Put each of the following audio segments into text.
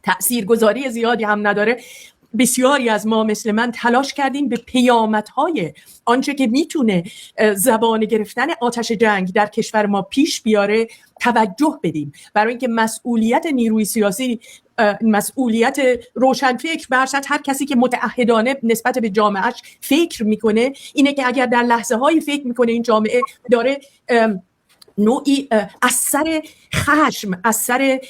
تأثیرگذاری زیادی هم نداره. بسیاری از ما مثل من تلاش کردیم به پیامدهای آنچه که میتونه زبان گرفتن آتش جنگ در کشور ما پیش بیاره توجه بدیم، برای اینکه مسئولیت نیروی سیاسی، مسئولیت روشنفکر، برصد هر کسی که متعهدانه نسبت به جامعهش فکر میکنه اینه که اگر در لحظه هایی فکر میکنه این جامعه داره نوعی اثر خشم، اثر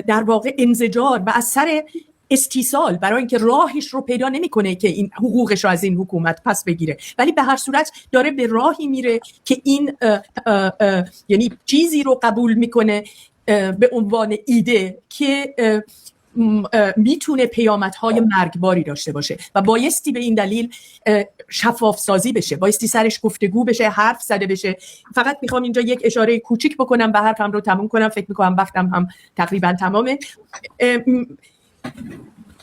در واقع انزجار و اثر استیصال برای اینکه راهش رو پیدا نمیکنه که این حقوقش رو از این حکومت پس بگیره، ولی به هر صورت داره به راهی میره که این یعنی چیزی رو قبول میکنه به عنوان ایده که میتونه پیامدهای مرگباری داشته باشه و بایستی به این دلیل شفاف سازی بشه، بایستی سرش گفتگو بشه، حرف زده بشه. فقط میخوام اینجا یک اشاره کوچیک بکنم و حرفم رو تموم کنم، فکر میکنم وقتم هم تقریبا تمامه.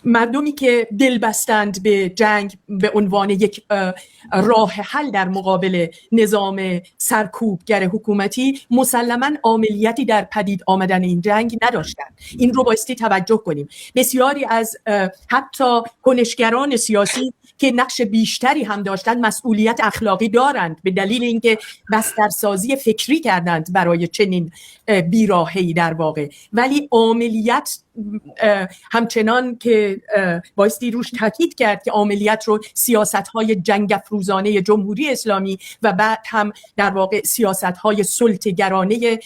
مردمی که دل بستند به جنگ به عنوان یک راه حل در مقابل نظام سرکوبگر حکومتی مسلماً عاملیتی در پدید آمدن این جنگ نداشتند. این رو بایستی توجه کنیم. بسیاری از حتی کنشگران سیاسی که نقش بیشتری هم داشتند مسئولیت اخلاقی دارند به دلیل اینکه بسترسازی فکری کردند برای چنین بیراهه‌ای در واقع، ولی عملیات همچنان که بایستی روش تاکید کرد که عملیات رو سیاست‌های جنگ افروزانه جمهوری اسلامی و بعد هم در واقع سیاست‌های سلطه‌گرانه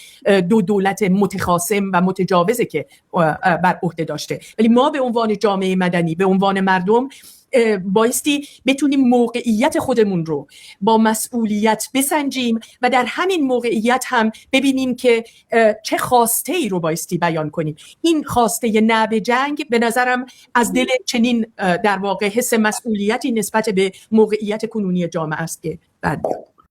دو دولت متخاصم و متجاوزه که بر عهده داشته. ولی ما به عنوان جامعه مدنی، به عنوان مردم بایستی بتونیم موقعیت خودمون رو با مسئولیت بسنجیم و در همین موقعیت هم ببینیم که چه خواسته ای رو بایستی بیان کنیم. این خواسته نه به جنگ به نظرم از دل چنین در واقع حس مسئولیتی نسبت به موقعیت کنونی جامعه است که